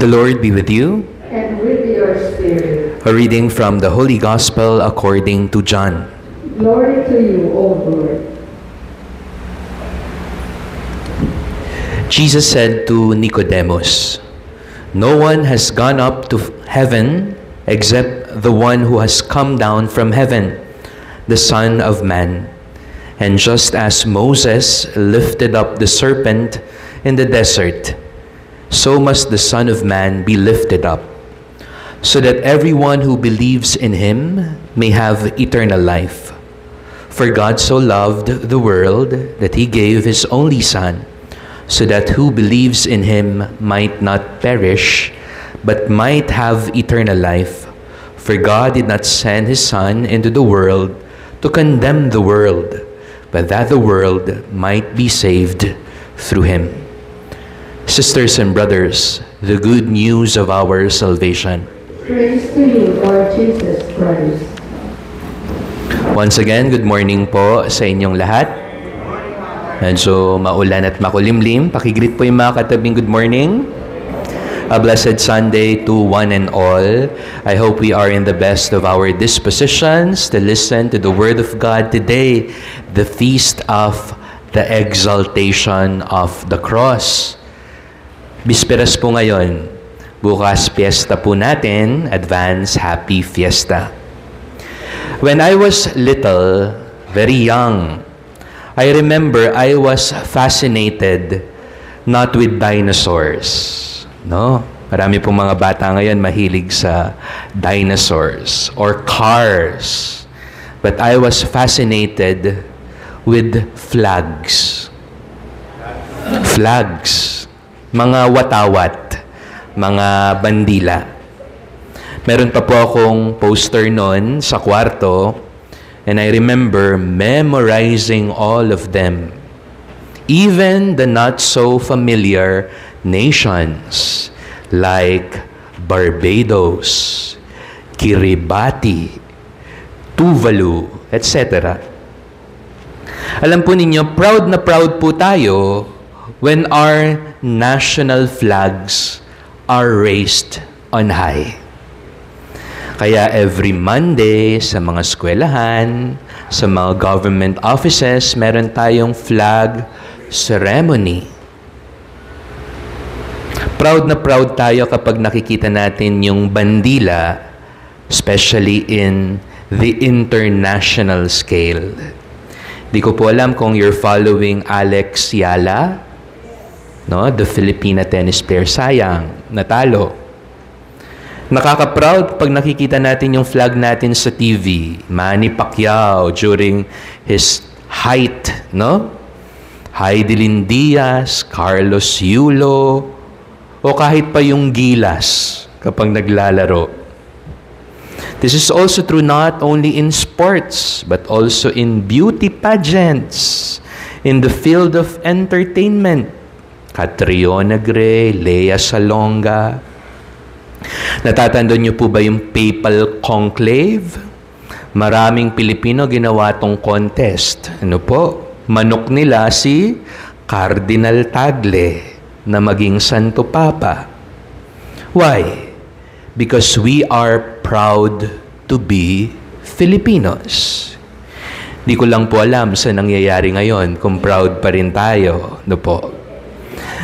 The Lord be with you. And with your spirit. A reading from the Holy Gospel according to John. Glory to you, O Lord. Jesus said to Nicodemus, "No one has gone up to heaven except the one who has come down from heaven, the Son of Man. And just as Moses lifted up the serpent in the desert, so must the Son of Man be lifted up, so that everyone who believes in him may have eternal life. For God so loved the world that he gave his only Son, so that who believes in him might not perish, but might have eternal life. For God did not send his Son into the world to condemn the world, but that the world might be saved through him." Sisters and brothers, the good news of our salvation. Praise to you, Lord Jesus Christ. Once again, good morning po sa inyong lahat. Medyo maulan at makulimlim. Pakigreet po yung mga katabing good morning. A blessed Sunday to one and all. I hope we are in the best of our dispositions to listen to the Word of God today, the feast of the exaltation of the cross. Bisperas po ngayon. Bukas fiesta po natin. Advance Happy Fiesta. When I was little, very young, I remember I was fascinated not with dinosaurs. No? Marami pong mga bata ngayon mahilig sa dinosaurs or cars. But I was fascinated with flags. Flags. Mga watawat. Mga bandila. Meron pa po akong poster noon sa kwarto, and I remember memorizing all of them. Even the not-so-familiar nations like Barbados, Kiribati, Tuvalu, etc. Alam po ninyo, proud na proud po tayo when our national flags are raised on high. Kaya every Monday sa mga eskwelahan, sa mga government offices, meron tayong flag ceremony. Proud na proud tayo kapag nakikita natin yung bandila, especially in the international scale. Di ko po alam kung you're following Alex Yala, no? The Filipina tennis player. Sayang, natalo. Nakaka-proud pag nakikita natin yung flag natin sa TV. Manny Pacquiao during his height, no? Heidelin Diaz, Carlos Yulo, o kahit pa yung Gilas kapag naglalaro. This is also true not only in sports, but also in beauty pageants, in the field of entertainment. Catriona Gray, Lea Salonga. Natatandaan niyo po ba yung Papal Conclave? Maraming Pilipino ginawa tong contest. Ano po? Manok nila si Cardinal Tagle na maging Santo Papa. Why? Because we are proud to be Filipinos. Di ko lang po alam sa nangyayari ngayon kung proud pa rin tayo. Ano po?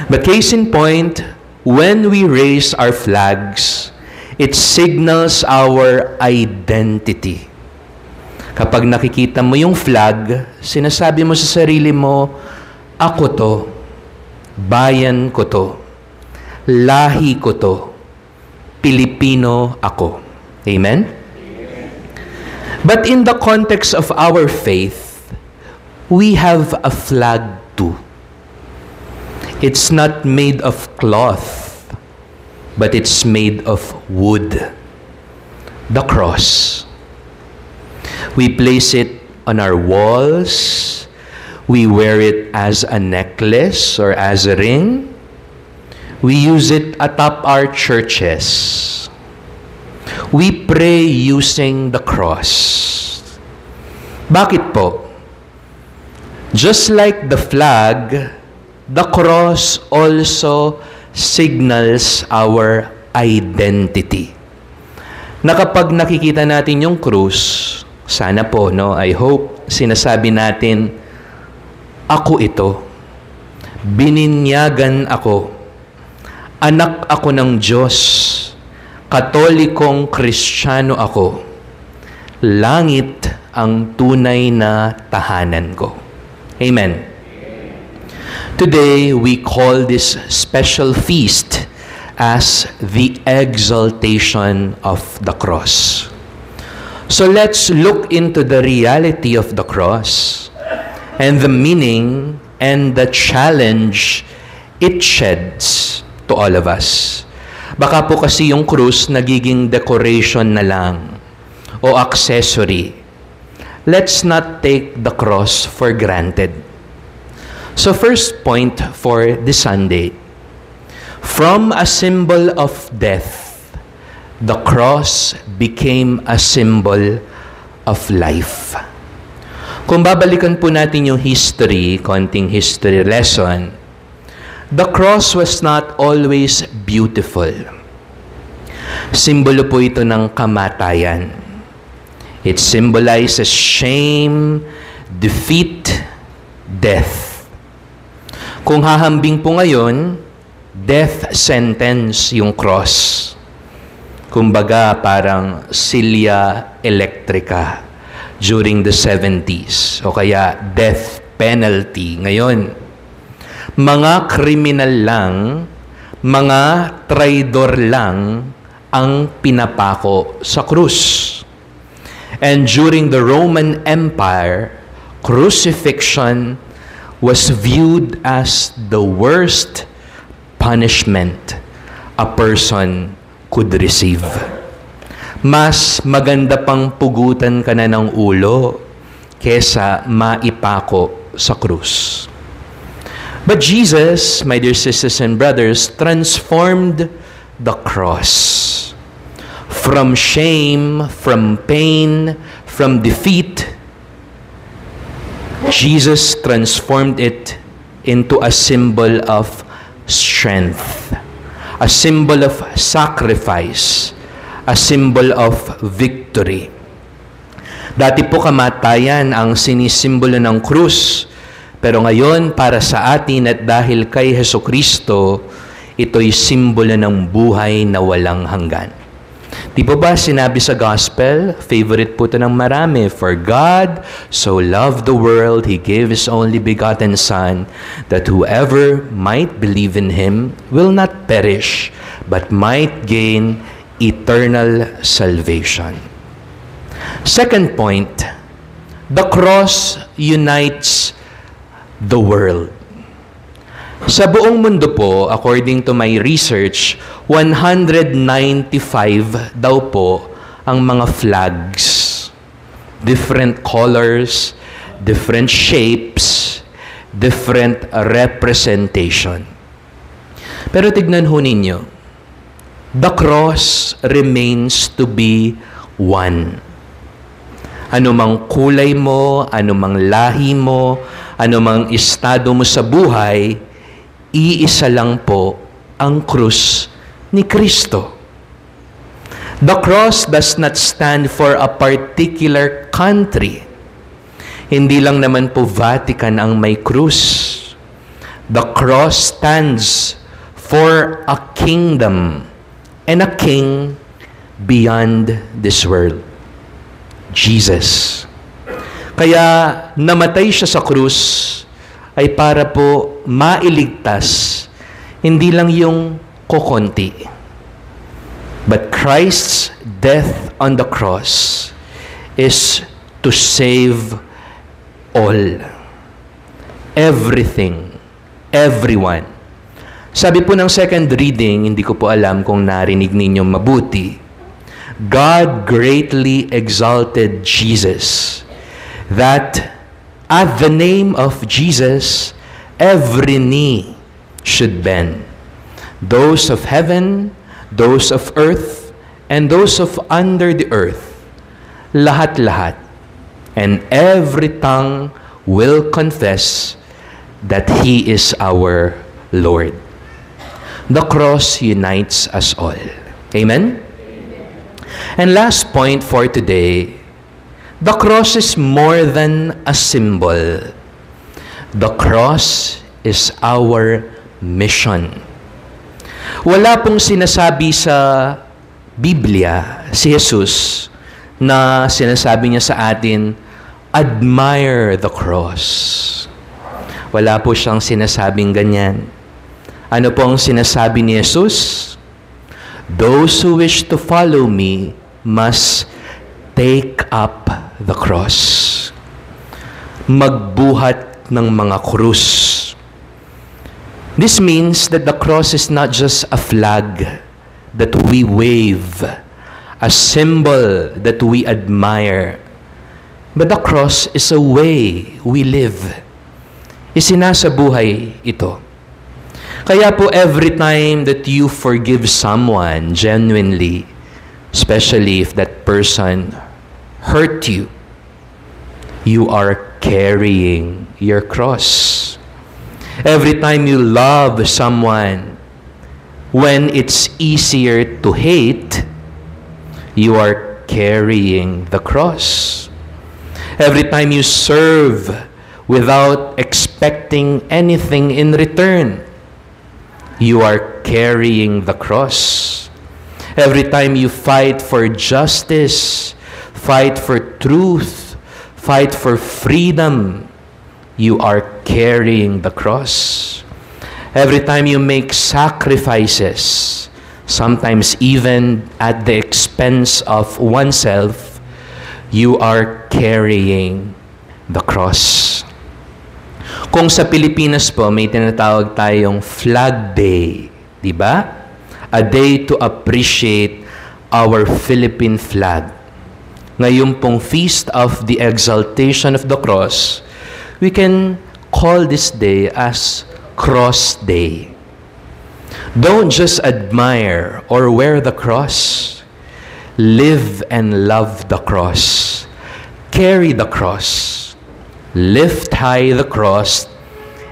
But case in point, when we raise our flags, it signals our identity. Kapag nakikita mo yung flag, sinasabi mo sa sarili mo, ako to, bayan ko to, lahi ko to, Pilipino ako. Amen? But in the context of our faith, we have a flag too. It's not made of cloth, but it's made of wood. The cross. We place it on our walls. We wear it as a necklace or as a ring. We use it atop our churches. We pray using the cross. Bakit po? Just like the flag, the cross also signals our identity. Na kapag nakikita natin yung krus, sana po, no, I hope, sinasabi natin, ako ito. Bininyagan ako. Anak ako ng Diyos. Katolikong Kristiyano ako. Langit ang tunay na tahanan ko. Amen. Today, we call this special feast as the exaltation of the cross. So let's look into the reality of the cross and the meaning and the challenge it sheds to all of us. Baka po kasi yung krus nagiging decoration na lang o accessory. Let's not take the cross for granted. So first point for this Sunday, from a symbol of death, the cross became a symbol of life. Kung babalikan po natin yung history, konting history lesson, the cross was not always beautiful. Simbolo po ito ng kamatayan. It symbolizes shame, defeat, death. Kung hahambing po ngayon, death sentence yung cross. Kumbaga parang silya electrica during the 70s o kaya death penalty ngayon. Mga kriminal lang, mga traidor lang ang pinapako sa krus. And during the Roman Empire, crucifixion was viewed as the worst punishment a person could receive. Mas maganda pang pugutan ka na ng ulo kesa maipako sa krus. But Jesus, my dear sisters and brothers, transformed the cross. From shame, from pain, from defeat, Jesus transformed it into a symbol of strength, a symbol of sacrifice, a symbol of victory. Dati po kamatayan ang sinisimbolo ng krus, pero ngayon para sa atin at dahil kay Hesukristo, ito'y simbolo ng buhay na walang hanggan. Di po ba sinabi sa gospel, favorite po ito ng marami, for God so loved the world, He gave His only begotten Son, that whoever might believe in Him will not perish, but might gain eternal salvation. Second point, the cross unites the world. Sa buong mundo po, according to my research, 195 daw po ang mga flags. Different colors, different shapes, different representation. Pero tignan ho ninyo, the cross remains to be one. Anumang kulay mo, anumang lahi mo, anumang estado mo sa buhay, iisa lang po ang krus ni Kristo. The cross does not stand for a particular country. Hindi lang naman po Vatican ang may krus. The cross stands for a kingdom and a king beyond this world. Jesus. Kaya namatay siya sa krus ay para po mailigtas hindi lang yung kokonti. But Christ's death on the cross is to save all. Everything. Everyone. Sabi po ng second reading, hindi ko po alam kung narinig ninyo mabuti, God greatly exalted Jesus, that at the name of Jesus, every knee should bend. Those of heaven, those of earth, and those of under the earth. Lahat-lahat. And every tongue will confess that He is our Lord. The cross unites us all. Amen? And last point for today, the cross is more than a symbol. The cross is our mission. Wala pong sinasabi sa Biblia, si Jesus, na sinasabi niya sa atin, admire the cross. Wala po siyang sinasabing ganyan. Ano po ang sinasabi ni Jesus? Those who wish to follow me must take up the cross. Magbuhat ng mga krus. This means that the cross is not just a flag that we wave, a symbol that we admire, but the cross is a way we live. Isinasa buhay ito. Kaya po every time that you forgive someone genuinely, especially if that person hurt you, you are carrying your cross. Every time you love someone, when it's easier to hate, you are carrying the cross. Every time you serve without expecting anything in return, you are carrying the cross. Every time you fight for justice, fight for truth, fight for freedom, you are carrying the cross. Every time you make sacrifices, sometimes even at the expense of oneself, you are carrying the cross. Kung sa Pilipinas po, may tinatawag tayong Flag Day, di ba? A day to appreciate our Philippine flag. Ngayon pong Feast of the Exaltation of the Cross, we can call this day as Cross Day. Don't just admire or wear the cross. Live and love the cross. Carry the cross. Lift high the cross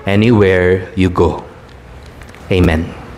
anywhere you go. Amen.